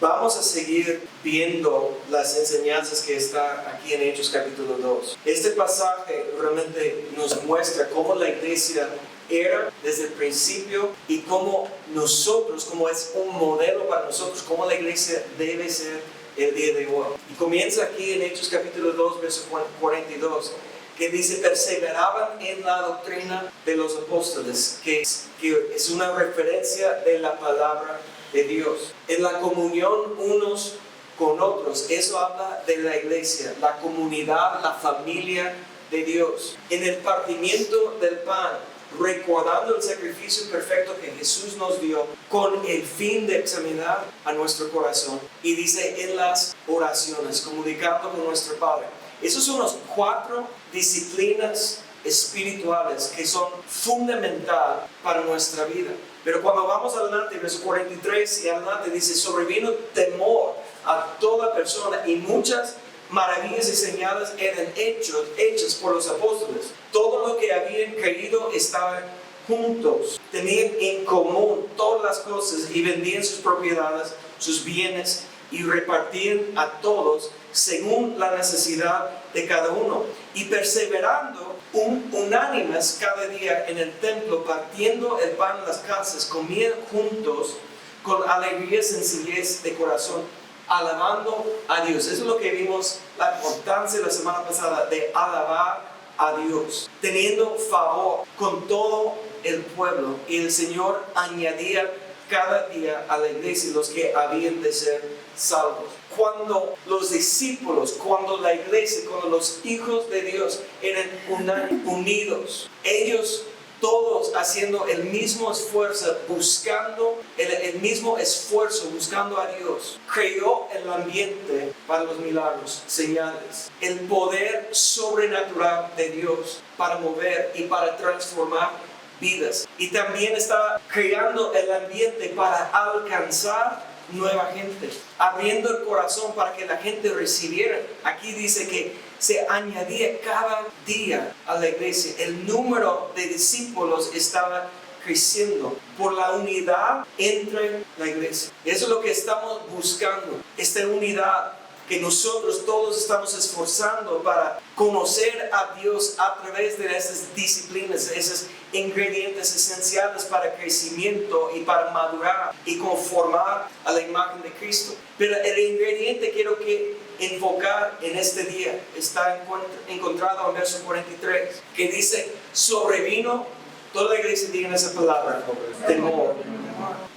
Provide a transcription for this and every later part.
Vamos a seguir viendo las enseñanzas que está aquí en Hechos capítulo 2. Este pasaje realmente nos muestra cómo la iglesia era desde el principio y cómo nosotros, como es un modelo para nosotros, cómo la iglesia debe ser el día de hoy. Y comienza aquí en Hechos capítulo 2, verso 42, que dice: perseveraban en la doctrina de los apóstoles, que es una referencia de la palabra de Dios, en la comunión unos con otros. Eso habla de la iglesia, la comunidad, la familia de Dios, en el partimiento del pan, recordando el sacrificio perfecto que Jesús nos dio, con el fin de examinar a nuestro corazón. Y dice: en las oraciones, comunicando con nuestro Padre. Esos son las 4 disciplinas espirituales que son fundamentales para nuestra vida. Pero cuando vamos adelante, verso 43 y adelante, dice: sobrevino temor a toda persona, y muchas maravillas y señales eran hechas por los apóstoles. Todo lo que habían creído estaban juntos, tenían en común todas las cosas, y vendían sus propiedades, sus bienes, y repartían a todos según la necesidad de cada uno, y perseverando unánimes cada día en el templo, partiendo el pan en las casas, comían juntos con alegría y sencillez de corazón, alabando a Dios. Eso es lo que vimos, la importancia la semana pasada de alabar a Dios, teniendo favor con todo el pueblo, y el Señor añadía cada día a la iglesia los que habían de ser salvos. Cuando los discípulos, cuando la iglesia, cuando los hijos de Dios eran unidos, ellos todos haciendo el mismo esfuerzo, buscando el mismo esfuerzo, buscando a Dios, creó el ambiente para los milagros, señales, el poder sobrenatural de Dios para mover y para transformar vidas. Y también está creando el ambiente para alcanzar nueva gente, abriendo el corazón para que la gente recibiera. Aquí dice que se añadía cada día a la iglesia. El número de discípulos estaba creciendo por la unidad entre la iglesia. Eso es lo que estamos buscando, esta unidad que nosotros todos estamos esforzando para conocer a Dios a través de esas disciplinas, esos ingredientes esenciales para crecimiento y para madurar y conformar a la imagen de Cristo. Pero el ingrediente quiero que enfocar en este día está encontrado en verso 43, que dice: sobrevino, toda la iglesia diga esa palabra, temor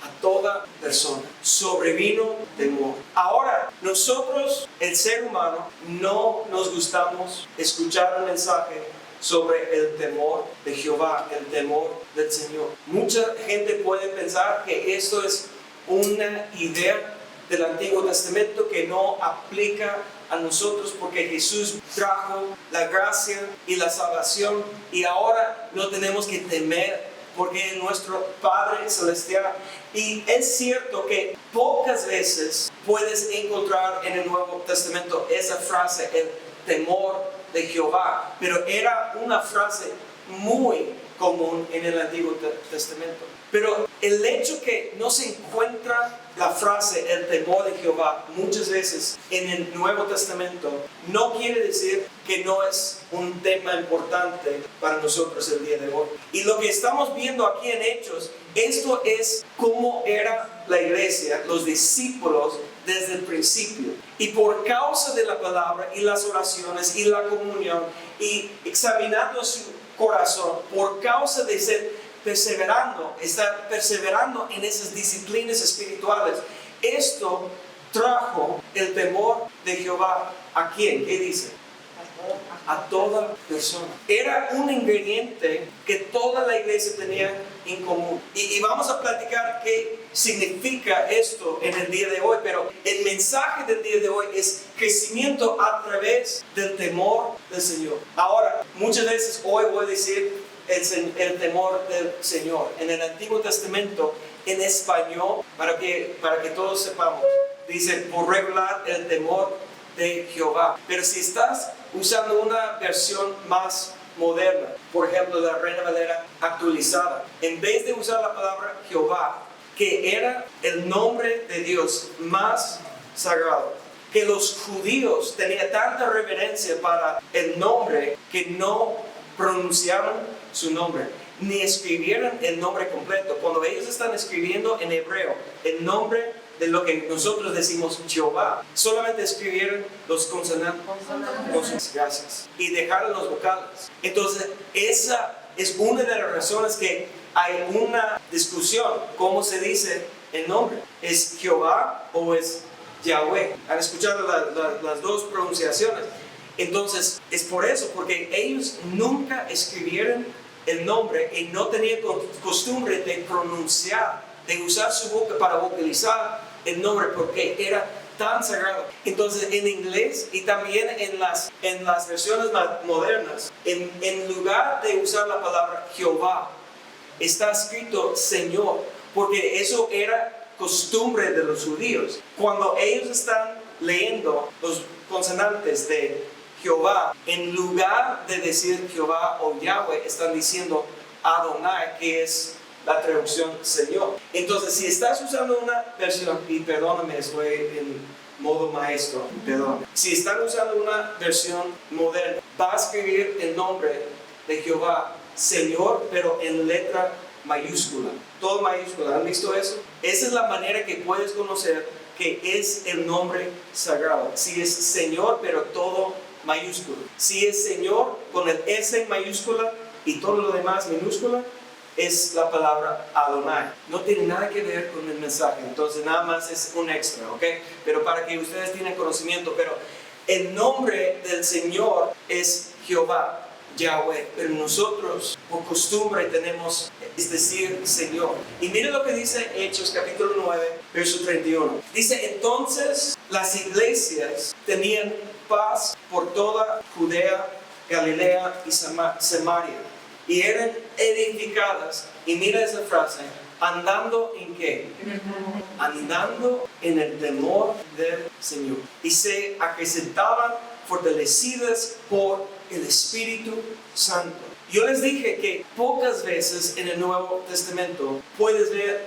a toda persona. Sobrevino temor. Ahora, nosotros, el ser humano, no nos gustamos escuchar un mensaje sobre el temor de Jehová, el temor del Señor. Mucha gente puede pensar que esto es una idea del Antiguo Testamento que no aplica a nosotros, porque Jesús trajo la gracia y la salvación, y ahora no tenemos que temer porque nuestro Padre Celestial. Y es cierto que pocas veces puedes encontrar en el Nuevo Testamento esa frase, el temor de Jehová, pero era una frase muy común en el Antiguo Testamento. Pero el hecho que no se encuentra la frase el temor de Jehová muchas veces en el Nuevo Testamento no quiere decir que no es un tema importante para nosotros el día de hoy. Y lo que estamos viendo aquí en Hechos, esto es cómo era la iglesia, los discípulos desde el principio. Y por causa de la palabra y las oraciones y la comunión y examinando su corazón, por causa de estar perseverando en esas disciplinas espirituales, esto trajo el temor de Jehová. ¿A quién? ¿Qué dice? A toda persona. Era un ingrediente que toda la iglesia tenía en común. Y vamos a platicar qué significa esto en el día de hoy, pero el mensaje del día de hoy es crecimiento a través del temor del Señor. Ahora, muchas veces hoy voy a decir el temor del Señor. En el Antiguo Testamento, en español, para que todos sepamos, dice por regular el temor de Jehová. Pero si estás usando una versión más moderna, por ejemplo la Reina Valera actualizada, en vez de usar la palabra Jehová, que era el nombre de Dios más sagrado, que los judíos tenían tanta reverencia para el nombre que no pronunciaron su nombre, ni escribieron el nombre completo. Cuando ellos están escribiendo en hebreo el nombre de lo que nosotros decimos Jehová, solamente escribieron los consonantes, gracias, y dejaron los vocales. Entonces, esa es una de las razones que hay una discusión, ¿cómo se dice el nombre? ¿Es Jehová o es Yahweh? Han escuchado las dos pronunciaciones. Entonces, es por eso, porque ellos nunca escribieron el nombre y no tenían costumbre de pronunciar, de usar su boca para vocalizar el nombre, porque era tan sagrado. Entonces, en inglés y también en las versiones más modernas, en lugar de usar la palabra Jehová, está escrito Señor, porque eso era costumbre de los judíos. Cuando ellos están leyendo los consonantes de Jehová, en lugar de decir Jehová o Yahweh, están diciendo Adonai, que es la traducción Señor. Entonces, si estás usando una versión, y perdóname, estoy en modo maestro, perdón. Si están usando una versión moderna, va a escribir el nombre de Jehová, Señor, pero en letra mayúscula, todo mayúscula. ¿Han visto eso? Esa es la manera que puedes conocer que es el nombre sagrado. Si es Señor, pero todo mayúscula. Si es Señor con el S mayúscula y todo lo demás minúscula, es la palabra Adonai. No tiene nada que ver con el mensaje, entonces nada más es un extra, ¿ok? Pero para que ustedes tengan conocimiento, pero el nombre del Señor es Jehová, Yahweh, pero nosotros por costumbre tenemos, es decir, Señor. Y miren lo que dice Hechos capítulo 9, verso 31. Dice, entonces las iglesias tenían paz por toda Judea, Galilea y Samaria, y eran edificadas, y mira esa frase, andando en ¿qué? Andando en el temor del Señor. Y se acrecentaban fortalecidas por el Espíritu Santo. Yo les dije que pocas veces en el Nuevo Testamento puedes ver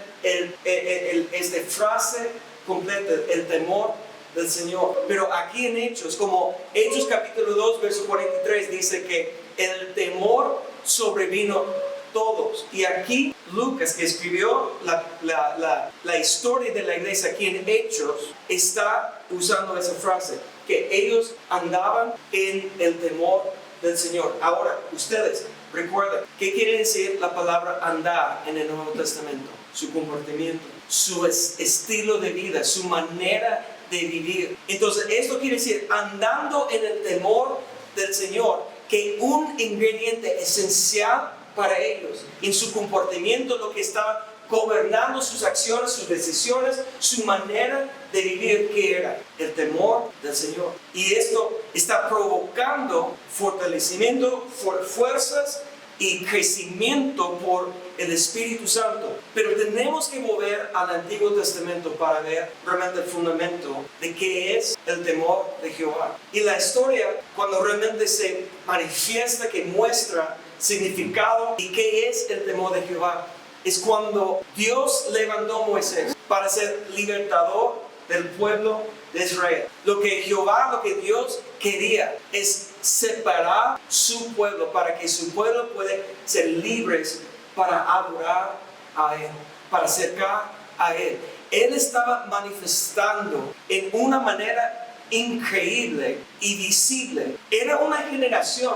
esta frase completa, el temor del Señor. Pero aquí en Hechos, como Hechos capítulo 2, verso 43, dice que el temor sobrevino todos. Y aquí Lucas, que escribió la historia de la iglesia aquí en Hechos, está usando esa frase, que ellos andaban en el temor del Señor. Ahora, ustedes recuerden, ¿qué quiere decir la palabra andar en el Nuevo Testamento? Su comportamiento, su estilo de vida, su manera de vivir. Entonces, esto quiere decir andando en el temor del Señor, que un ingrediente esencial para ellos, en su comportamiento, lo que estaba gobernando sus acciones, sus decisiones, su manera de vivir, que era el temor del Señor. Y esto está provocando fortalecimiento, fuerzas y crecimiento por el Espíritu Santo. Pero tenemos que volver al Antiguo Testamento para ver realmente el fundamento de qué es el temor de Jehová. Y la historia, cuando realmente se manifiesta, que muestra significado y qué es el temor de Jehová, es cuando Dios levantó a Moisés para ser libertador del pueblo de Israel. Lo que Dios quería es separar su pueblo para que su pueblo pueda ser libres para adorar a Él, para acercar a Él. Él estaba manifestando en una manera increíble y visible. Era una generación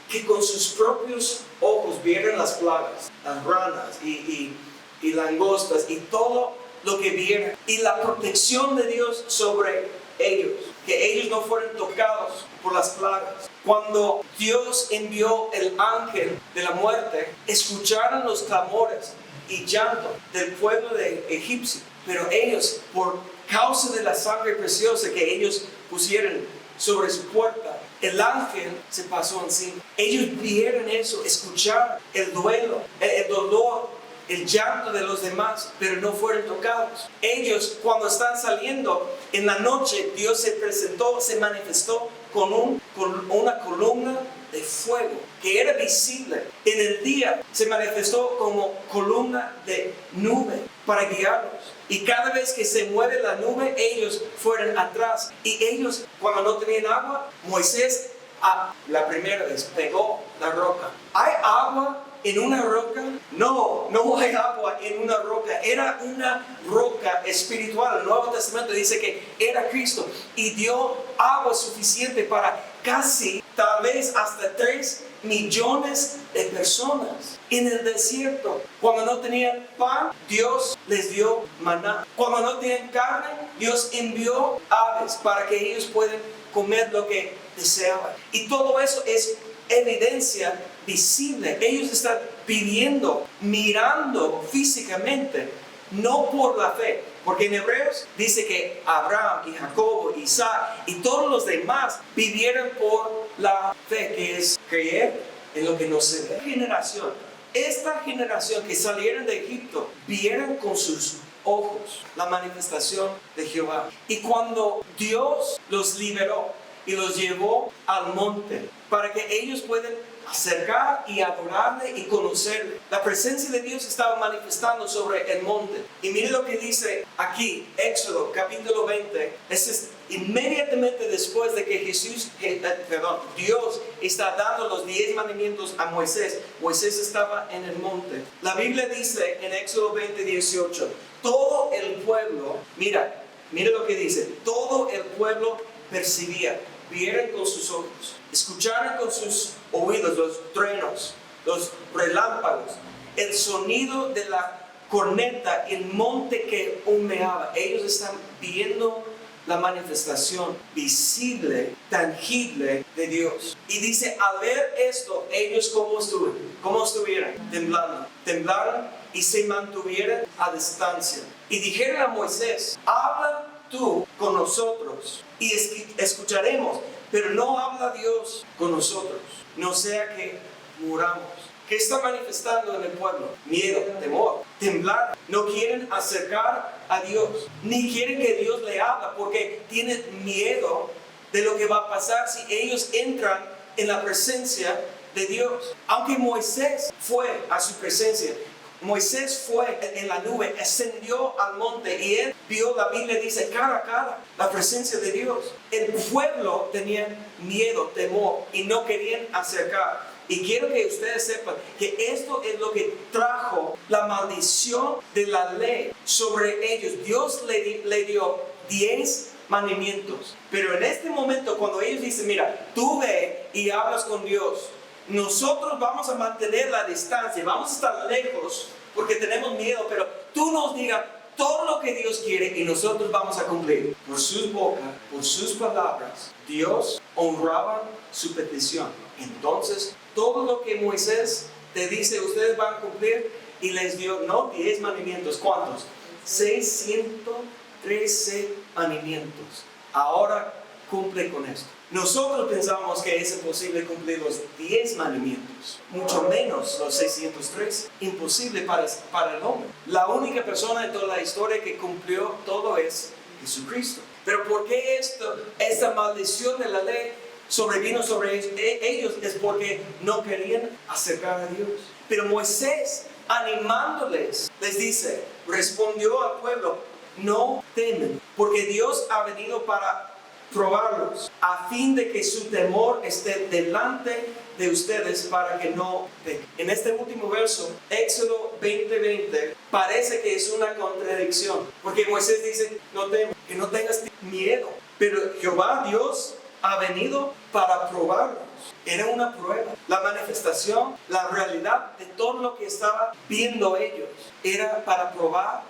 que con sus propios ojos vieron las plagas, las ranas y langostas y todo lo que vieron, y la protección de Dios sobre ellos, que ellos no fueron tocados por las plagas. Cuando Dios envió el ángel de la muerte, escucharon los clamores y llanto del pueblo de egipcio, pero ellos, por causa de la sangre preciosa que ellos pusieron sobre su puerta, el ángel se pasó encima. Ellos vieron eso, escucharon el duelo, el dolor, el llanto de los demás, pero no fueron tocados. Ellos, cuando están saliendo en la noche, Dios se manifestó con una columna de fuego que era visible. En el día se manifestó como columna de nube, para guiarlos. Y cada vez que se mueve la nube, ellos fueron atrás. Y ellos, cuando no tenían agua, Moisés, la primera vez, pegó la roca. ¿Hay agua en una roca? No, no hay agua en una roca. Era una roca espiritual. El Nuevo Testamento dice que era Cristo y dio agua suficiente para casi, tal vez hasta 3 millones de personas en el desierto. Cuando no tenían pan, Dios les dio maná. Cuando no tenían carne, Dios envió aves para que ellos puedan comer lo que deseaban. Y todo eso es evidencia visible. Ellos están viviendo, mirando físicamente, no por la fe. Porque en Hebreos dice que Abraham y Jacobo, Isaac y todos los demás vivieron por la fe, que es creer en lo que no se ve. Esta generación que salieron de Egipto, vieron con sus ojos la manifestación de Jehová. Y cuando Dios los liberó y los llevó al monte para que ellos puedan acercar y adorarle y conocerle, la presencia de Dios estaba manifestando sobre el monte. Y mire lo que dice aquí, Éxodo capítulo 20. Es inmediatamente después de que Dios está dando los 10 mandamientos a Moisés. Moisés estaba en el monte. La Biblia dice en Éxodo 20, 18, todo el pueblo, mira lo que dice, todo el pueblo percibía, vieron con sus ojos, escucharon con sus oídos los truenos, los relámpagos, el sonido de la corneta, el monte que humeaba. Ellos están viendo la manifestación visible, tangible de Dios. Y dice, al ver esto, ellos ¿cómo estuvieron? Temblaron y se mantuvieron a distancia. Y dijeron a Moisés, habla tú con nosotros y escucharemos, pero no habla Dios con nosotros, no sea que muramos. ¿Qué está manifestando en el pueblo? Miedo, temor, temblar. No quieren acercar a Dios, ni quieren que Dios le habla, porque tienen miedo de lo que va a pasar si ellos entran en la presencia de Dios. Aunque Moisés fue a su presencia, Moisés fue en la nube, ascendió al monte y él vio, la Biblia dice, cara a cara, la presencia de Dios. El pueblo tenía miedo, temor y no querían acercar. Y quiero que ustedes sepan que esto es lo que trajo la maldición de la ley sobre ellos. Dios le dio 10 mandamientos. Pero en este momento, cuando ellos dicen, mira, tú ve y hablas con Dios, nosotros vamos a mantener la distancia, vamos a estar lejos porque tenemos miedo, pero tú nos digas todo lo que Dios quiere y nosotros vamos a cumplir. Por sus bocas, por sus palabras, Dios honraba su petición. Entonces, todo lo que Moisés te dice, ustedes van a cumplir, y les dio, no 10 mandamientos, ¿cuántos? 613 mandamientos. Ahora cumple con esto. Nosotros pensamos que es imposible cumplir los 10 mandamientos, mucho menos los 603. Imposible para el hombre. La única persona en toda la historia que cumplió todo es Jesucristo. Pero ¿por qué esta maldición de la ley sobrevino sobre ellos? Es porque no querían acercar a Dios. Pero Moisés, animándoles, les dice, respondió al pueblo, no temen, porque Dios ha venido para probarlos, a fin de que su temor esté delante de ustedes para que no pequen. En este último verso, Éxodo 20:20, parece que es una contradicción, porque Moisés dice, no temas, que no tengas miedo, pero Jehová Dios ha venido para probarlos. Era una prueba. La manifestación, la realidad de todo lo que estaban viendo ellos, era para probar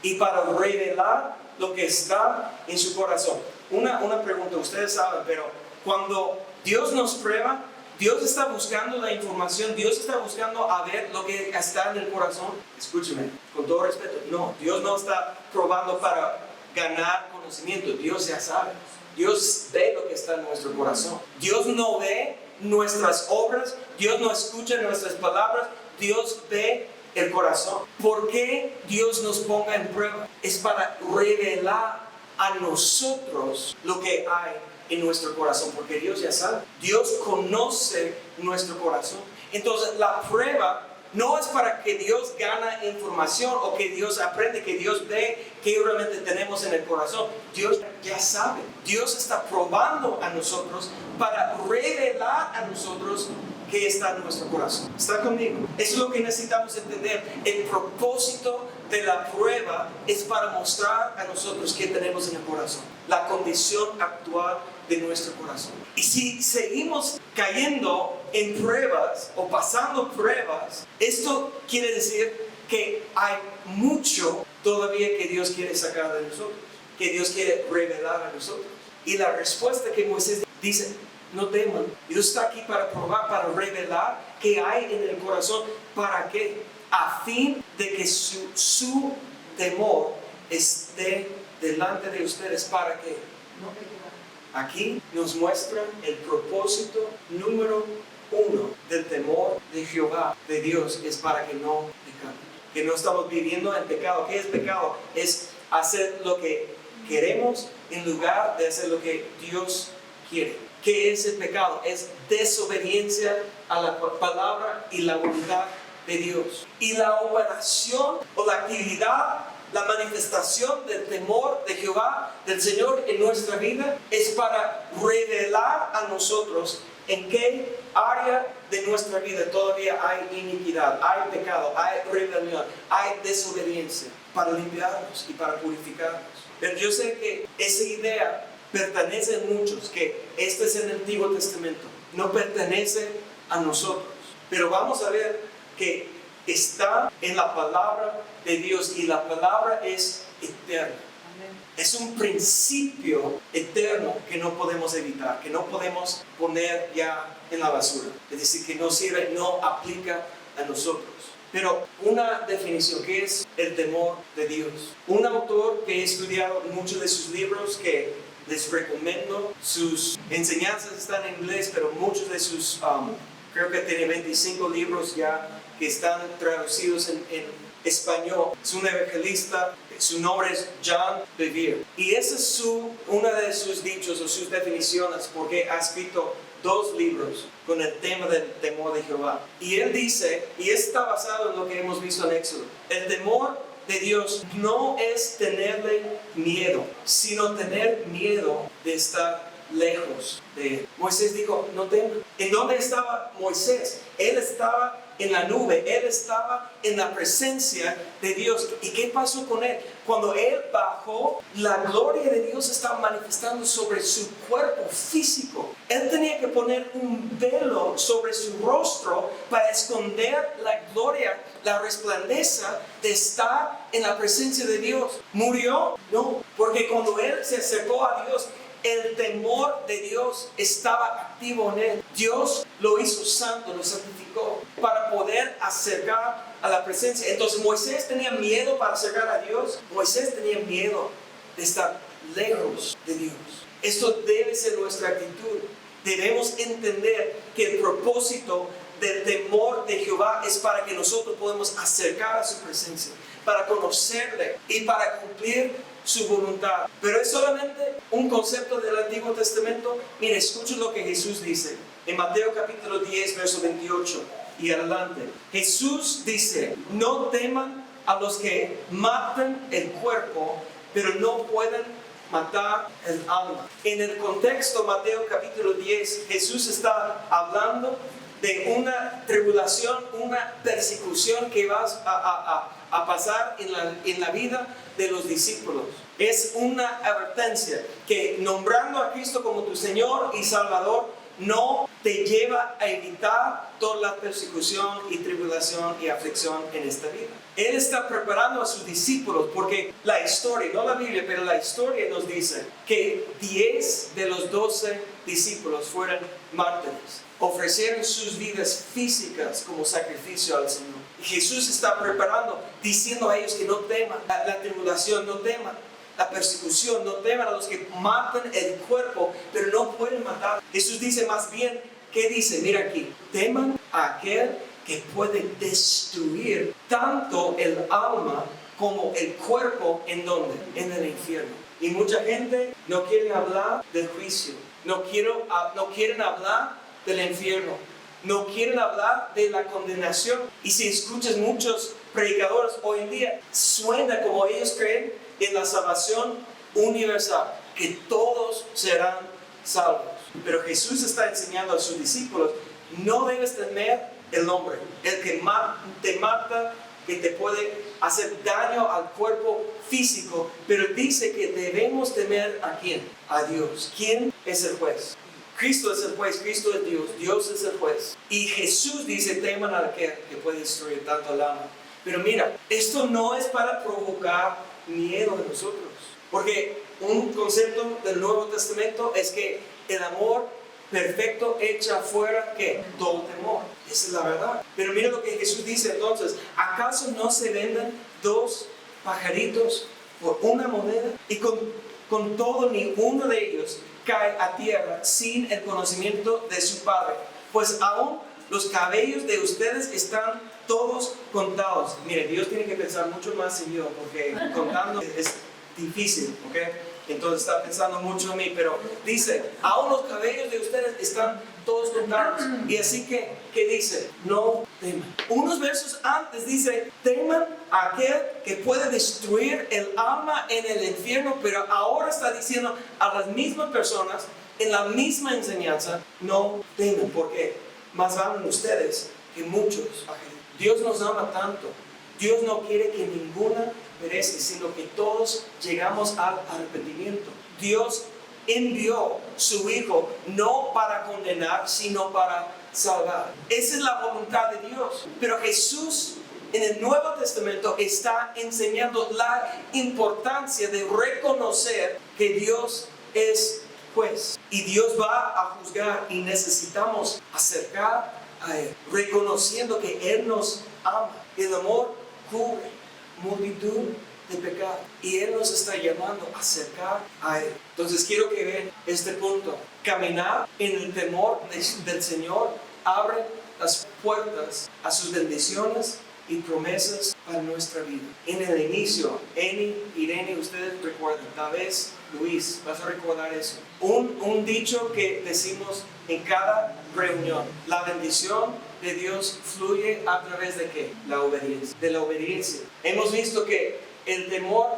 y para revelar lo que está en su corazón. Una pregunta, ustedes saben, pero cuando Dios nos prueba, Dios está buscando la información, Dios está buscando a ver lo que está en el corazón. Escúcheme, con todo respeto, no, Dios no está probando para ganar conocimiento, Dios ya sabe. Dios ve lo que está en nuestro corazón. Dios no ve nuestras obras, Dios no escucha nuestras palabras, Dios ve el corazón. ¿Por qué Dios nos ponga en prueba? Es para revelar a nosotros lo que hay en nuestro corazón, porque Dios ya sabe. Dios conoce nuestro corazón. Entonces la prueba No es para que Dios gana información o que Dios aprende, que Dios ve que realmente tenemos en el corazón. Dios ya sabe. Dios está probando a nosotros para revelar a nosotros que está en nuestro corazón. ¿Está conmigo? Eso es lo que necesitamos entender. El propósito de la prueba es para mostrar a nosotros qué tenemos en el corazón, la condición actual de nuestro corazón. Y si seguimos cayendo en pruebas o pasando pruebas, esto quiere decir que hay mucho todavía que Dios quiere sacar de nosotros, que Dios quiere revelar a nosotros. Y la respuesta que Moisés dice: no teman. Dios está aquí para probar, para revelar qué hay en el corazón. ¿Para qué? A fin de que su temor esté delante de ustedes. ¿Para qué? Aquí nos muestra el propósito número 1 del temor de Jehová, de Dios, es para que no pecamos. Que no estamos viviendo en pecado. ¿Qué es pecado? Es hacer lo que queremos en lugar de hacer lo que Dios quiere. ¿Qué es el pecado? Es desobediencia a la palabra y la voluntad de Dios. Y la operación o la actividad, la manifestación del temor de Jehová, del Señor en nuestra vida, es para revelar a nosotros en qué área de nuestra vida todavía hay iniquidad, hay pecado, hay rebelión, hay desobediencia, para limpiarnos y para purificarnos. Pero yo sé que esa idea pertenece a muchos, que este es el Antiguo Testamento, no pertenece a nosotros. Pero vamos a ver que está en la palabra de Dios y la palabra es eterna. Es un principio eterno que no podemos evitar, que no podemos poner ya en la basura. Es decir, que no sirve, no aplica a nosotros. Pero una definición, ¿qué es el temor de Dios? Un autor que he estudiado muchos de sus libros, que les recomiendo, sus enseñanzas están en inglés, pero muchos de sus, creo que tiene 25 libros ya que están traducidos en español. Es un evangelista, su nombre es John Bevere. Y esa es una de sus dichos o sus definiciones, porque ha escrito 2 libros con el tema del temor de Jehová. Y él dice, y está basado en lo que hemos visto en Éxodo, el temor de Dios no es tenerle miedo, sino tener miedo de estar lejos de él. Moisés dijo: no teman. ¿En dónde estaba Moisés? Él estaba en la nube, él estaba en la presencia de Dios. ¿Y qué pasó con él? Cuando él bajó, la gloria de Dios estaba manifestando sobre su cuerpo físico. Él tenía que poner un velo sobre su rostro para esconder la gloria, la resplandeza de estar en la presencia de Dios. ¿Murió? No, porque cuando él se acercó a Dios, el temor de Dios estaba activo en él. Dios lo hizo santo, lo santificó para poder acercar a la presencia. Entonces Moisés tenía miedo para acercar a Dios. Moisés tenía miedo de estar lejos de Dios. Esto debe ser nuestra actitud. Debemos entender que el propósito del temor de Jehová es para que nosotros podamos acercar a su presencia, para conocerle y para cumplir su voluntad. Pero es solamente un concepto del Antiguo Testamento. Mire, escuchen lo que Jesús dice en Mateo capítulo 10, verso 28 y adelante. Jesús dice: no teman a los que matan el cuerpo, pero no pueden matar el alma. En el contexto Mateo capítulo 10, Jesús está hablando de una tribulación, una persecución que va a pasar en la vida de los discípulos. Es una advertencia que nombrando a Cristo como tu Señor y Salvador no te lleva a evitar toda la persecución y tribulación y aflicción en esta vida. Él está preparando a sus discípulos, porque la historia, no la Biblia, pero la historia nos dice que 10 de los 12 discípulos fueron mártires. Ofrecieron sus vidas físicas como sacrificio al Señor. Jesús está preparando, diciendo a ellos que no teman la tribulación, no teman la persecución, no teman a los que matan el cuerpo, pero no pueden matar. Jesús dice más bien, ¿qué dice? Mira aquí: teman a aquel que puede destruir tanto el alma como el cuerpo. ¿En dónde? En el infierno. Y mucha gente no quiere hablar del juicio, no quieren hablar del infierno. no quieren hablar de la condenación. Y si escuchas muchos predicadores hoy en día, suena como ellos creen en la salvación universal, que todos serán salvos. Pero Jesús está enseñando a sus discípulos, no debes temer el hombre, el que te mata, que te puede hacer daño al cuerpo físico, pero dice que debemos temer ¿a quién? A Dios. ¿Quién es el juez? Cristo es el juez, Cristo es Dios, Dios es el juez. Y Jesús dice, teman al que puede destruir tanto el alma. Pero mira, esto no es para provocar miedo en nosotros. Porque un concepto del Nuevo Testamento es que el amor perfecto echa fuera, ¿qué? Todo temor. Esa es la verdad. Pero mira lo que Jesús dice entonces. ¿Acaso no se venden 2 pajaritos por 1 moneda? Y con todo ni uno de ellos cae a tierra sin el conocimiento de su Padre. Pues aún los cabellos de ustedes están todos contados. Mire, Dios tiene que pensar mucho más en yo, porque contando es difícil, ¿ok? Entonces está pensando mucho en mí, pero dice, aún los cabellos de ustedes están todos contados. Y así que, ¿qué dice? No teman. Unos versos antes dice, teman a aquel que puede destruir el alma en el infierno, pero ahora está diciendo a las mismas personas, en la misma enseñanza, no teman, porque más valen ustedes que muchos. Dios nos ama tanto. Dios no quiere que ninguna perezca, sino que todos llegamos al arrepentimiento. Dios envió su Hijo no para condenar, sino para salvar. Esa es la voluntad de Dios. Pero Jesús en el Nuevo Testamento está enseñando la importancia de reconocer que Dios es juez y Dios va a juzgar, y necesitamos acercar a Él, reconociendo que Él nos ama. El amor cubre multitud de pecados y Él nos está llamando a acercar a Él. Entonces quiero que vean este punto. Caminar en el temor del Señor abre las puertas a sus bendiciones y promesas para nuestra vida. En el inicio, Eni, Irene, ustedes recuerdan, tal vez Luis, vas a recordar eso. Un dicho que decimos en cada reunión: la bendición de Dios fluye a través de ¿qué? La obediencia. De la obediencia. Hemos visto que el temor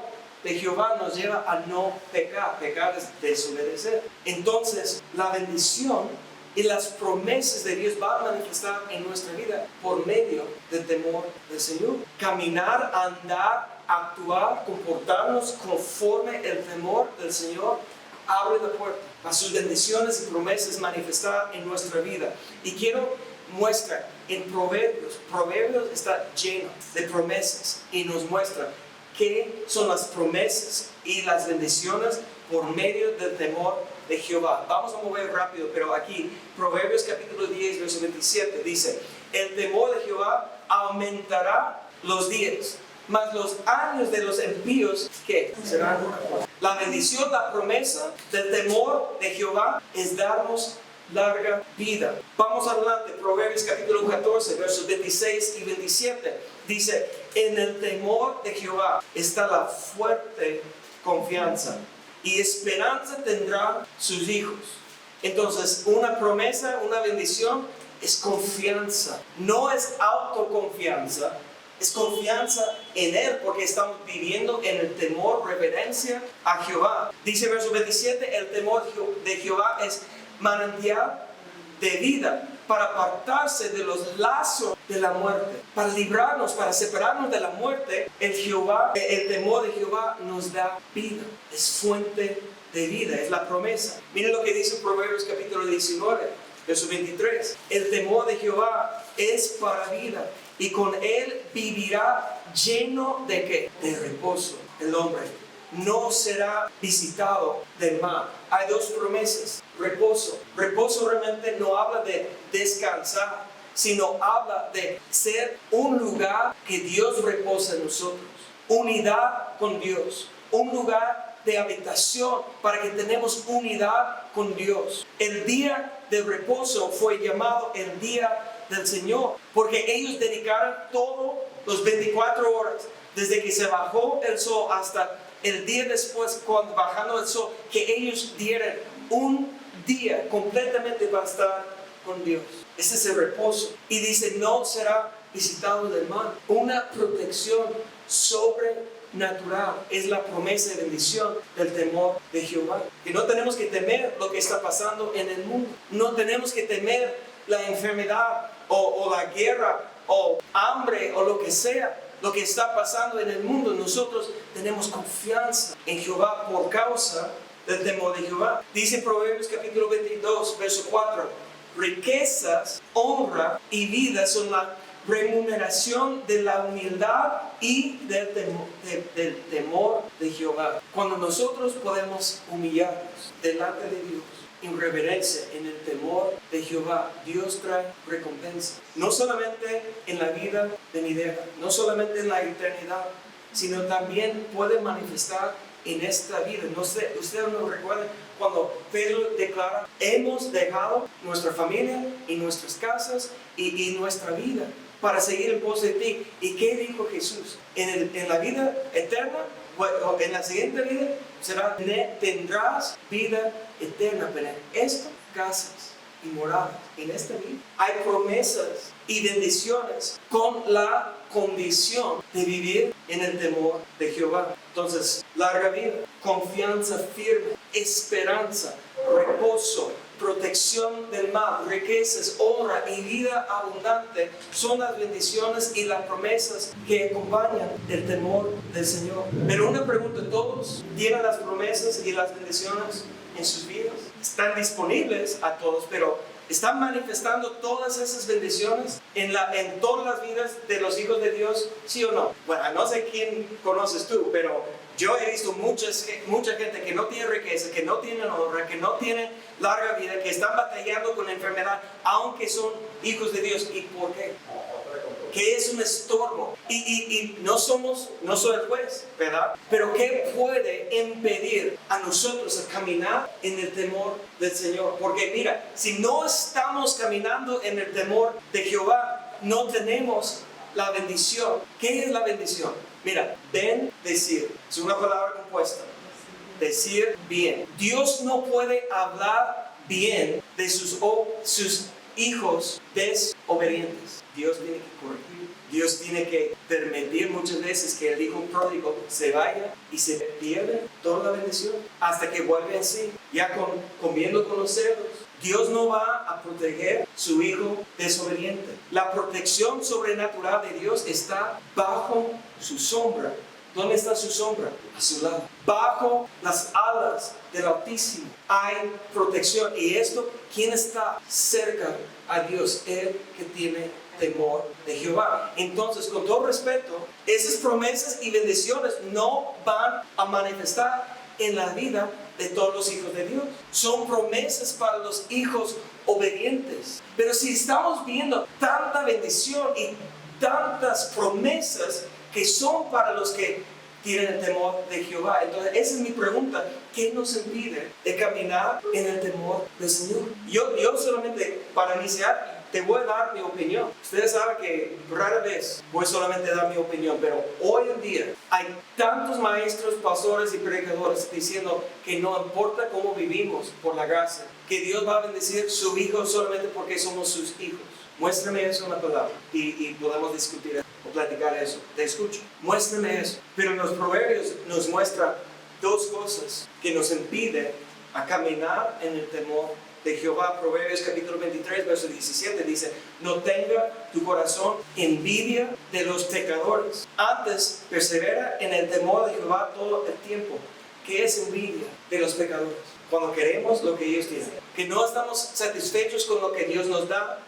de Jehová nos lleva a no pecar. Pecar es desobedecer. Entonces, la bendición y las promesas de Dios van a manifestar en nuestra vida por medio del temor del Señor. Caminar, andar, actuar, comportarnos conforme el temor del Señor abre la puerta a sus bendiciones y promesas manifestar en nuestra vida. Y quiero muestra en Proverbios está lleno de promesas y nos muestra qué son las promesas y las bendiciones por medio del temor de Jehová. Vamos a mover rápido, pero aquí Proverbios capítulo 10 verso 27 dice: el temor de Jehová aumentará los días, mas los años de los impíos ¿qué? Serán una cosa. La bendición, la promesa del temor de Jehová es darnos larga vida. Vamos adelante, Proverbios capítulo 14 versos 26 y 27 dice: en el temor de Jehová está la fuerte confianza, y esperanza tendrán sus hijos. Entonces, una promesa, una bendición es confianza, no es autoconfianza, es confianza en Él, porque estamos viviendo en el temor, reverencia a Jehová. Dice verso 27, el temor de Jehová es manantial de vida, para apartarse de los lazos de la muerte, para librarnos, para separarnos de la muerte. El temor de Jehová nos da vida, es fuente de vida, es la promesa. Miren lo que dice Proverbios capítulo 19, verso 23. El temor de Jehová es para vida, y con él vivirá lleno de ¿qué? De reposo. El hombre no será visitado del mal. Hay 2 promesas. Reposo. Reposo realmente no habla de descansar, sino habla de ser un lugar que Dios reposa en nosotros. Unidad con Dios. Un lugar de habitación para que tenemos unidad con Dios. El día de reposo fue llamado el día del Señor, porque ellos dedicaron todos los 24 horas, desde que se bajó el sol hasta el día después, cuando bajando el sol, que ellos dieran un día completamente para estar con Dios. Ese es el reposo. Y dice, no será visitado del mal. Una protección sobrenatural es la promesa de bendición del temor de Jehová. Que no tenemos que temer lo que está pasando en el mundo. No tenemos que temer la enfermedad o la guerra o hambre o lo que sea. Lo que está pasando en el mundo, nosotros tenemos confianza en Jehová por causa del temor de Jehová. Dice Proverbios capítulo 22, verso 4, riquezas, honra y vida son la remuneración de la humildad y del temor de Jehová. Cuando nosotros podemos humillarnos delante de Dios, en reverencia, en el temor de Jehová, Dios trae recompensa. No solamente en la vida venidera, no solamente en la eternidad, sino también puede manifestar en esta vida. No sé, ustedes nos recuerdan cuando Pedro declara, hemos dejado nuestra familia y nuestras casas y nuestra vida para seguir en pos de ti. ¿Y qué dijo Jesús? En la vida eterna, o en la siguiente vida, tendrás vida eterna. Pero estas casas y moradas en esta vida hay promesas y bendiciones con la condición de vivir en el temor de Jehová. Entonces, larga vida, confianza firme, esperanza, reposo, protección del mal, riquezas, honra y vida abundante son las bendiciones y las promesas que acompañan el temor del Señor. Pero una pregunta, ¿todos tienen las promesas y las bendiciones en sus vidas? Están disponibles a todos, pero ¿están manifestando todas esas bendiciones en todas las vidas de los hijos de Dios? ¿Sí o no? Bueno, no sé quién conoces tú, pero yo he visto mucha gente que no tiene riqueza, que no tiene honra, que no tiene larga vida, que están batallando con la enfermedad, aunque son hijos de Dios. ¿Y por qué? Que es un estorbo. Y no soy el juez, ¿verdad? Pero ¿qué puede impedir a nosotros a caminar en el temor del Señor? Porque mira, si no estamos caminando en el temor de Jehová, no tenemos la bendición. ¿Qué es la bendición? Mira, bendecir. Es una palabra compuesta. Decir bien. Dios no puede hablar bien de sus hijos desobedientes. Dios tiene que corregir. Dios tiene que permitir muchas veces que el hijo pródigo se vaya y se pierde toda la bendición hasta que vuelve en sí, ya comiendo con los cerdos. Dios no va a proteger su hijo desobediente. La protección sobrenatural de Dios está bajo su sombra. ¿Dónde está su sombra? A su lado. Bajo las alas del Altísimo hay protección. Y esto, ¿quién está cerca a Dios? El que tiene temor de Jehová. Entonces, con todo respeto, esas promesas y bendiciones no van a manifestar en la vida de todos los hijos de Dios. Son promesas para los hijos obedientes. Pero si estamos viendo tanta bendición y tantas promesas que son para los que tienen el temor de Jehová, entonces esa es mi pregunta: ¿qué nos impide de caminar en el temor del Señor? Yo solamente, para iniciar, te voy a dar mi opinión. Ustedes saben que rara vez voy solamente a dar mi opinión, pero hoy en día hay tantos maestros, pastores y predicadores diciendo que no importa cómo vivimos por la gracia, que Dios va a bendecir su hijo solamente porque somos sus hijos. Muéstrame eso en la palabra y podemos discutir o platicar eso. Te escucho. Muéstrame eso. Pero en los proverbios nos muestra dos cosas que nos impiden a caminar en el temor de Jehová. Proverbios capítulo 23, verso 17 dice: no tenga tu corazón envidia de los pecadores, antes persevera en el temor de Jehová todo el tiempo. ¿Qué es envidia de los pecadores? Cuando queremos lo que ellos tienen, que no estamos satisfechos con lo que Dios nos da,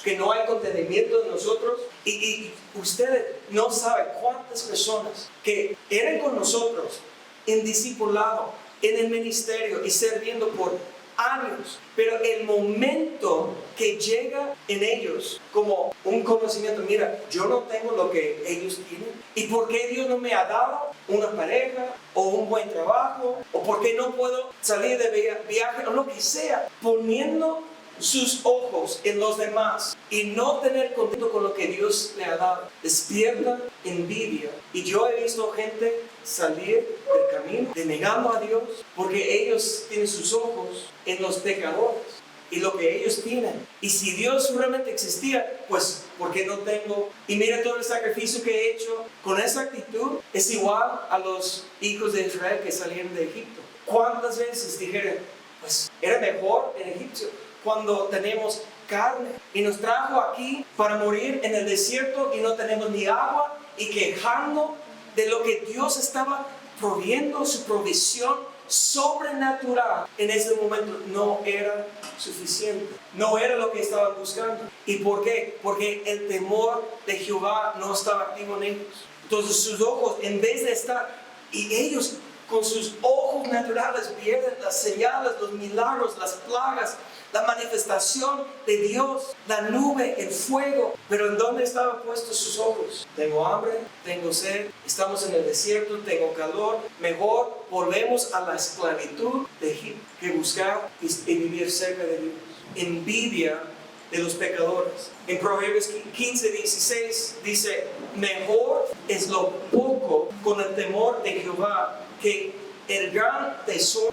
que no hay contenimiento en nosotros. Y ustedes no saben cuántas personas que eran con nosotros en discipulado, en el ministerio y sirviendo por años, pero el momento que llega en ellos como un conocimiento: mira, yo no tengo lo que ellos tienen, ¿y por qué Dios no me ha dado una pareja o un buen trabajo? ¿O por qué no puedo salir de viaje o lo que sea? Poniendo sus ojos en los demás y no tener contento con lo que Dios le ha dado, despierta envidia. Y yo he visto gente salir del camino, denegando a Dios, porque ellos tienen sus ojos en los pecadores. y lo que ellos tienen. Y si Dios realmente existía, pues ¿por qué no tengo? Y mira todo el sacrificio que he hecho. Con esa actitud es igual a los hijos de Israel que salieron de Egipto. ¿Cuántas veces dijeron, pues era mejor en Egipto cuando tenemos carne y nos trajo aquí para morir en el desierto y no tenemos ni agua, y quejando de lo que Dios estaba proveyendo, su provisión sobrenatural en ese momento no era suficiente, no era lo que estaban buscando? ¿Y por qué? Porque el temor de Jehová no estaba activo en ellos. Entonces sus ojos, en vez de estar, y ellos con sus ojos naturales vieron las señales, los milagros, las plagas, la manifestación de Dios, la nube, el fuego. Pero ¿en dónde estaban puestos sus ojos? Tengo hambre, tengo sed, estamos en el desierto, tengo calor. Mejor volvemos a la esclavitud de Egipto que buscar y vivir cerca de Dios. Envidia de los pecadores. En Proverbios 15:16 dice, mejor es lo poco con el temor de Jehová que el gran tesoro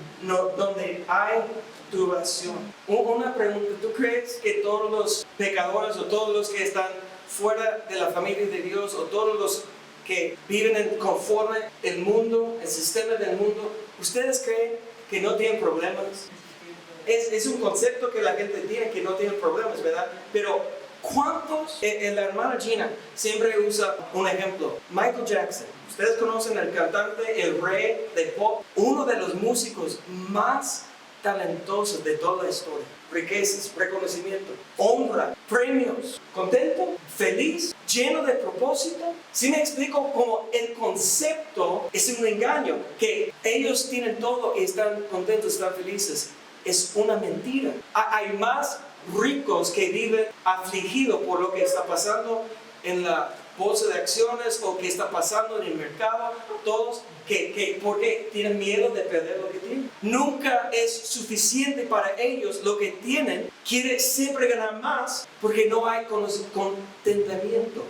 donde hay turbación. Una pregunta, ¿tú crees que todos los pecadores o todos los que están fuera de la familia de Dios o todos los que viven conforme el mundo, el sistema del mundo, ustedes creen que no tienen problemas? Es un concepto que la gente tiene, que no tiene problemas, ¿verdad? Pero ¿cuántos? La hermana Gina siempre usa un ejemplo. Michael Jackson. Ustedes conocen al cantante, el rey de pop, uno de los músicos más talentosos de toda la historia. Riquezas, reconocimiento, honra, premios. ¿Contento? ¿Feliz? ¿Lleno de propósito? Si me explico cómo el concepto es un engaño, que ellos tienen todo y están contentos, están felices. Es una mentira. Hay más ricos que viven afligidos por lo que está pasando en la bolsa de acciones o que está pasando en el mercado, todos porque tienen miedo de perder lo que tienen. Nunca es suficiente para ellos lo que tienen, quiere siempre ganar más porque no hay contentamiento,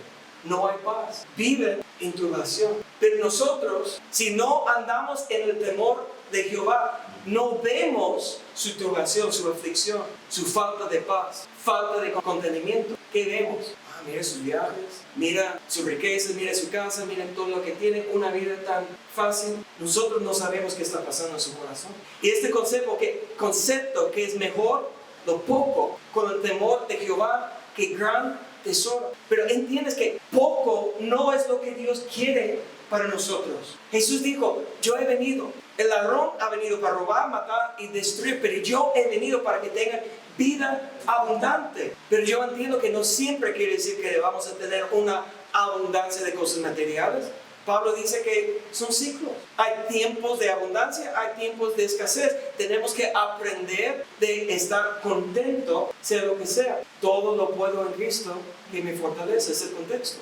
no hay paz, viven en turbación. Pero nosotros, si no andamos en el temor de Jehová, no vemos su turbación, su aflicción, su falta de paz, falta de contenimiento. ¿Qué vemos? Mira sus viajes, mira sus riquezas, mira su casa, mira todo lo que tiene, una vida tan fácil. Nosotros no sabemos qué está pasando en su corazón. Y este concepto que es mejor lo poco con el temor de Jehová que gran tesoro. Pero entiendes que poco no es lo que Dios quiere para nosotros. Jesús dijo, yo he venido, el ladrón ha venido para robar, matar y destruir, pero yo he venido para que tengan vida abundante. Pero yo entiendo que no siempre quiere decir que vamos a tener una abundancia de cosas materiales. Pablo dice que son ciclos. Hay tiempos de abundancia, hay tiempos de escasez. Tenemos que aprender de estar contento, sea lo que sea. Todo lo puedo en Cristo que me fortalece, es el contexto.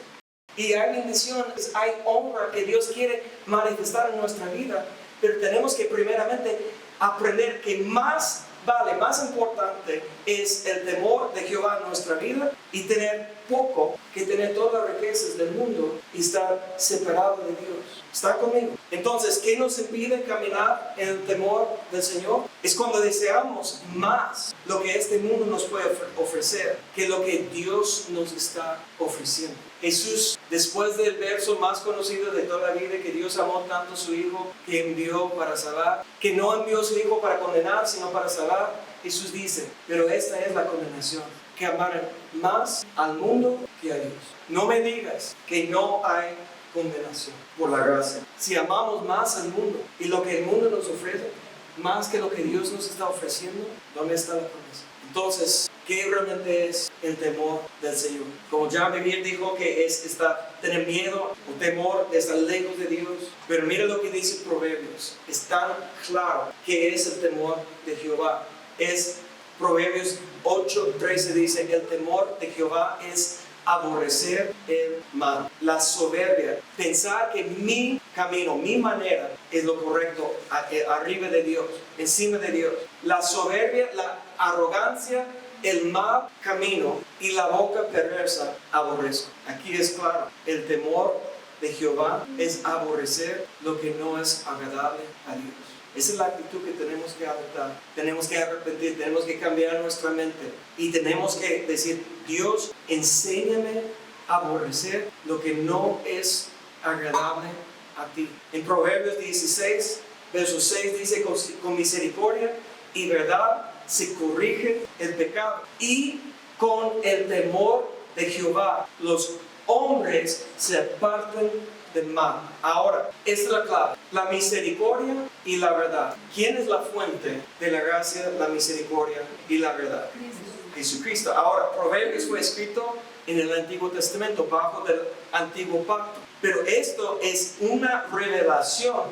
Y hay bendiciones, hay honra que Dios quiere manifestar en nuestra vida. Pero tenemos que primeramente aprender que más vale, más importante es el temor de Jehová en nuestra vida y tener poco que tener todas las riquezas del mundo y estar separado de Dios. ¿Está conmigo? Entonces, ¿qué nos impide caminar en el temor del Señor? Es cuando deseamos más lo que este mundo nos puede ofrecer que lo que Dios nos está ofreciendo. Jesús, después del verso más conocido de toda la vida, que Dios amó tanto a su Hijo que envió para salvar, que no envió a su Hijo para condenar, sino para salvar, Jesús dice, pero esta es la condenación, que amaran más al mundo que a Dios. No me digas que no hay condenación por la gracia. Si amamos más al mundo y lo que el mundo nos ofrece, más que lo que Dios nos está ofreciendo, ¿dónde está la promesa? Entonces, ¿qué realmente es el temor del Señor? Como ya Javier dijo, que es tener miedo o temor de estar lejos de Dios. Pero mira lo que dice Proverbios. Es tan claro que es el temor de Jehová. Es Proverbios 8:13 dice, el temor de Jehová es aborrecer el mal. La soberbia, pensar que mi camino, mi manera es lo correcto, arriba de Dios, encima de Dios. La soberbia, la arrogancia, el mal camino y la boca perversa aborrezco. Aquí es claro, el temor de Jehová es aborrecer lo que no es agradable a Dios. Esa es la actitud que tenemos que adoptar. Tenemos que arrepentir, tenemos que cambiar nuestra mente y tenemos que decir, Dios, enséñame a aborrecer lo que no es agradable a ti. En Proverbios 16, verso 6 dice, con misericordia y verdad se corrige el pecado, y con el temor de Jehová los hombres se apartan del mal. Ahora, esta es la clave: la misericordia y la verdad. ¿Quién es la fuente de la gracia, la misericordia y la verdad? Jesucristo. Ahora, Proverbios fue escrito en el Antiguo Testamento, bajo del Antiguo Pacto. Pero esto es una revelación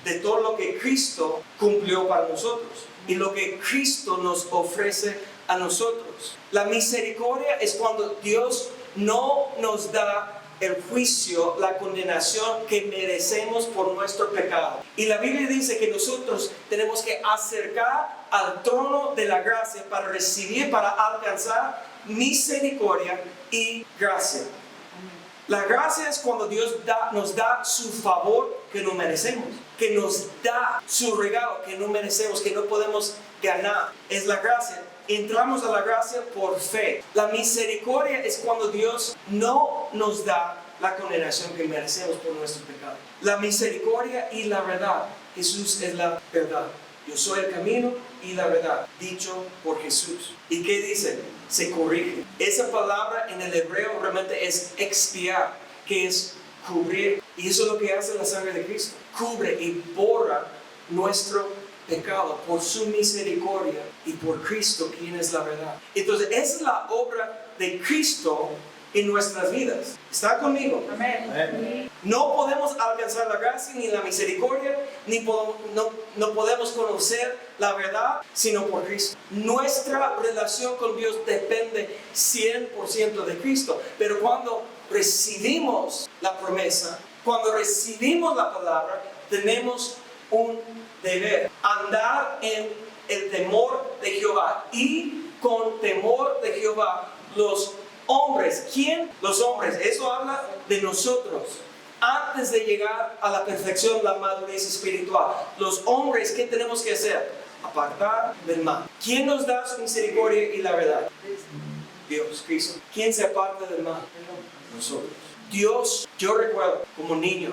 de todo lo que Cristo cumplió para nosotros y lo que Cristo nos ofrece a nosotros. La misericordia es cuando Dios no nos da el juicio, la condenación que merecemos por nuestro pecado. Y la Biblia dice que nosotros tenemos que acercar al trono de la gracia para recibir, para alcanzar misericordia y gracia. La gracia es cuando Dios nos da su favor que no merecemos, que nos da su regalo que no merecemos, que no podemos ganar. Es la gracia. Entramos a la gracia por fe. La misericordia es cuando Dios no nos da la condenación que merecemos por nuestro pecado. La misericordia y la verdad. Jesús es la verdad. Yo soy el camino y la verdad, dicho por Jesús. ¿Y qué dice? Se corrige. Esa palabra en el hebreo realmente es expiar, que es cubrir. Y eso es lo que hace la sangre de Cristo. Cubre y borra nuestro pecado por su misericordia y por Cristo, quien es la verdad. Entonces, esa es la obra de Cristo en nuestras vidas. ¿Está conmigo? Amén. No podemos alcanzar la gracia ni la misericordia, no podemos conocer la verdad sino por Cristo. Nuestra relación con Dios depende 100% de Cristo. Pero cuando recibimos la promesa, cuando recibimos la palabra, tenemos un deber: andar en el temor de Jehová. Y con temor de Jehová los hombres. ¿Quién? Los hombres. Eso habla de nosotros. Antes de llegar a la perfección, la madurez espiritual, los hombres, ¿qué tenemos que hacer? Apartar del mal. ¿Quién nos da su misericordia y la verdad? Dios, Cristo. ¿Quién se aparta del mal? Nosotros. Dios, yo recuerdo como niño,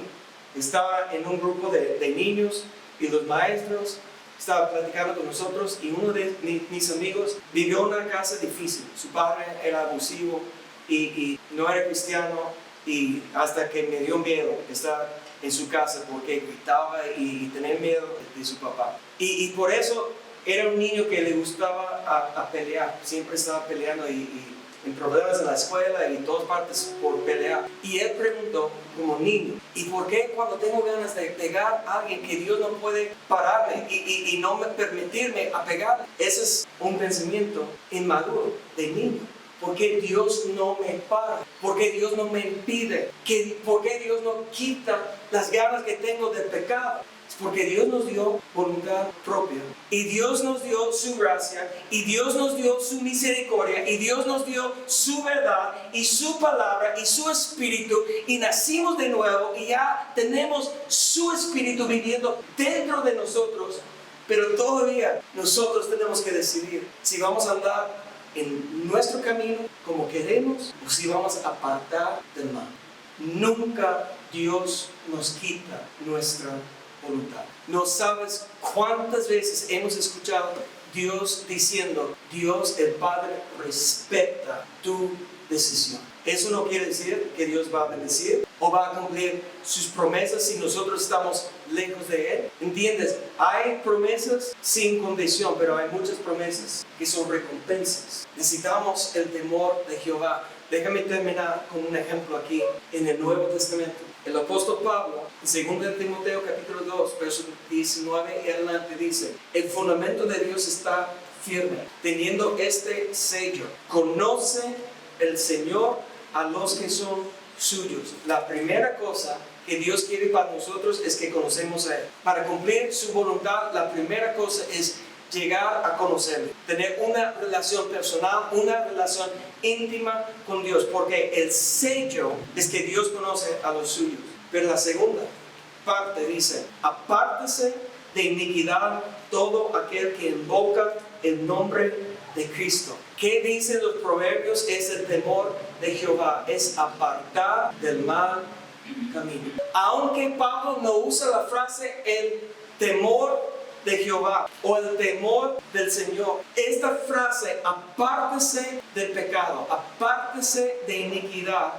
estaba en un grupo de niños y los maestros estaban platicando con nosotros, y uno de mis amigos vivió en una casa difícil. Su padre era abusivo y no era cristiano, y hasta que me dio miedo estar en su casa porque gritaba y tenía miedo de su papá. Y por eso era un niño que le gustaba a pelear, siempre estaba peleando y en problemas en la escuela y en todas partes por pelear. Y él preguntó como niño, ¿y por qué cuando tengo ganas de pegar a alguien que Dios no puede pararme y no me permitirme a pegar? Ese es un pensamiento inmaduro de niño. ¿Por qué Dios no me para? ¿Por qué Dios no me impide? ¿Por qué Dios no quita las ganas que tengo del pecado? Es porque Dios nos dio voluntad propia. Y Dios nos dio su gracia. Y Dios nos dio su misericordia. Y Dios nos dio su verdad. Y su palabra. Y su espíritu. Y nacimos de nuevo. Y ya tenemos su espíritu viviendo dentro de nosotros. Pero todavía nosotros tenemos que decidir si vamos a andar en nuestro camino como queremos o si vamos a apartar del mal. Nunca Dios nos quita nuestra voluntad. No sabes cuántas veces hemos escuchado Dios diciendo: Dios el Padre respeta tu decisión. Eso no quiere decir que Dios va a bendecir o va a cumplir sus promesas si nosotros estamos lejos de Él. ¿Entiendes? Hay promesas sin condición, pero hay muchas promesas que son recompensas. Necesitamos el temor de Jehová. Déjame terminar con un ejemplo aquí en el Nuevo Testamento. El apóstol Pablo, en 2 Timoteo capítulo 2, verso 19 y adelante, dice: el fundamento de Dios está firme, teniendo este sello: conoce el Señor a los que son suyos. La primera cosa que Dios quiere para nosotros es que conocemos a Él. Para cumplir su voluntad, la primera cosa es llegar a conocerle, tener una relación personal, una relación íntima con Dios, porque el sello es que Dios conoce a los suyos. Pero la segunda parte dice: apártese de iniquidad todo aquel que invoca el nombre de Cristo. ¿Qué dicen los proverbios? Es el temor de Jehová, es apartar del mal camino. Aunque Pablo no usa la frase el temor de Jehová o el temor del Señor, esta frase, apártese del pecado, apártese de iniquidad,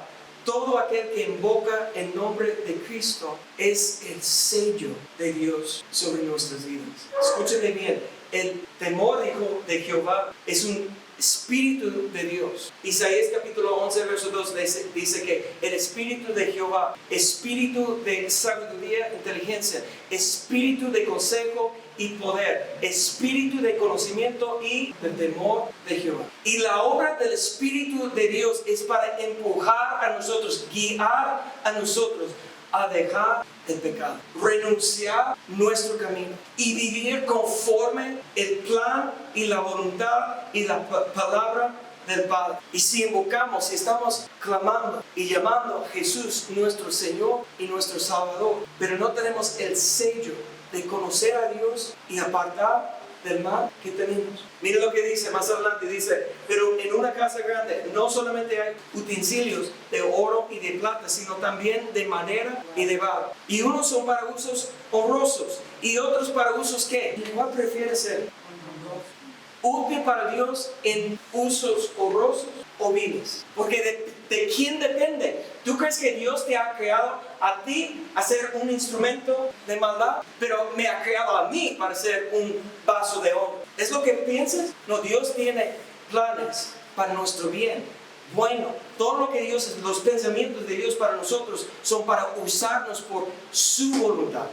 todo aquel que invoca el nombre de Cristo, es el sello de Dios sobre nuestras vidas. Escúcheme bien, el temor de Jehová es un Espíritu de Dios. Isaías capítulo 11 verso 2 dice que el Espíritu de Jehová, Espíritu de sabiduría, inteligencia, Espíritu de consejo y poder, Espíritu de conocimiento y de temor de Jehová. Y la obra del Espíritu de Dios es para empujar a nosotros, guiar a nosotros a dejar el pecado, renunciar nuestro camino y vivir conforme el plan y la voluntad y la palabra del Padre. Y si invocamos, si estamos clamando y llamando a Jesús nuestro Señor y nuestro Salvador, pero no tenemos el sello de conocer a Dios y apartar del mal que tenemos. Mira lo que dice más adelante, dice, pero en una casa grande no solamente hay utensilios de oro y de plata, sino también de madera y de barro. Y unos son para usos honrosos y otros para usos ¿qué? ¿Cuál prefiere ser? Útil para Dios en usos honrosos o viles. Porque de quién depende. ¿Tú crees que Dios te ha creado a ti a ser un instrumento de maldad? Pero me ha creado a mí para ser un vaso de oro. ¿Es lo que piensas? No, Dios tiene planes para nuestro bien. Bueno, todo lo que Dios, los pensamientos de Dios para nosotros son para usarnos por su voluntad.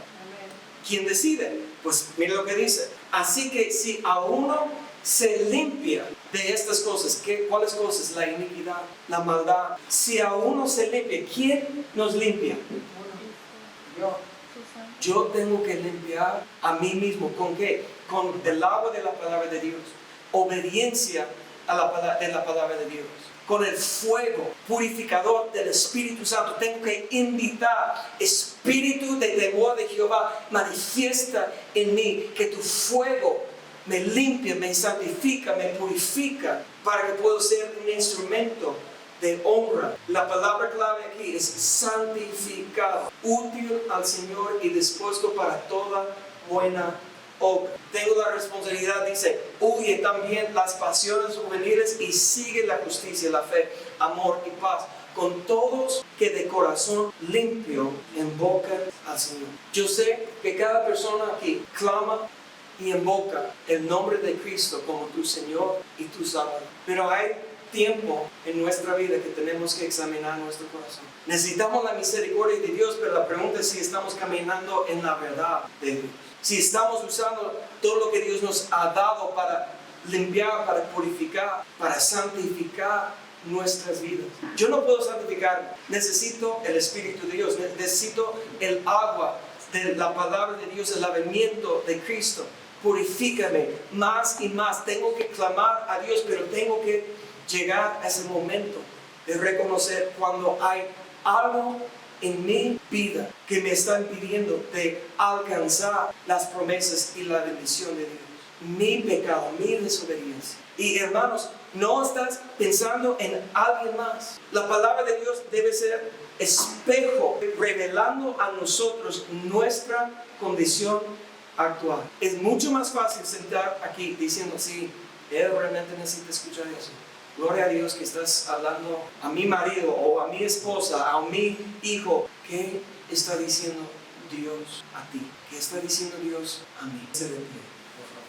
¿Quién decide? Pues mira lo que dice. Así que si a uno se limpia de estas cosas, ¿cuáles cosas? La iniquidad, la maldad. Si a uno se limpia, ¿quién nos limpia? Yo tengo que limpiar a mí mismo. ¿Con qué? Con el agua de la palabra de Dios. Obediencia de la palabra de Dios. Con el fuego purificador del Espíritu Santo. Tengo que invitar, Espíritu de temor de Jehová, manifiesta en mí que tu fuego me limpia, me santifica, me purifica para que pueda ser un instrumento de honra. La palabra clave aquí es santificado, útil al Señor y dispuesto para toda buena obra. Tengo la responsabilidad, dice, huye también las pasiones juveniles y sigue la justicia, la fe, amor y paz con todos que de corazón limpio invocan al Señor. Yo sé que cada persona aquí clama y invoca el nombre de Cristo como tu Señor y tu Salvador. Pero hay tiempo en nuestra vida que tenemos que examinar nuestro corazón. Necesitamos la misericordia de Dios, pero la pregunta es si estamos caminando en la verdad de Dios. Si estamos usando todo lo que Dios nos ha dado para limpiar, para purificar, para santificar nuestras vidas. Yo no puedo santificar, necesito el Espíritu de Dios, necesito el agua de la palabra de Dios, el lavamiento de Cristo. Purifícame más y más. Tengo que clamar a Dios, pero tengo que llegar a ese momento de reconocer cuando hay algo en mi vida que me está impidiendo de alcanzar las promesas y la bendición de Dios. Mi pecado, mi desobediencia. Y hermanos, no estás pensando en alguien más. La palabra de Dios debe ser espejo, revelando a nosotros nuestra condición actual. Es mucho más fácil sentar aquí diciendo, sí, él realmente necesita escuchar eso. Gloria a Dios que estás hablando a mi marido o a mi esposa, a mi hijo. ¿Qué está diciendo Dios a ti? ¿Qué está diciendo Dios a mí? Se detiene.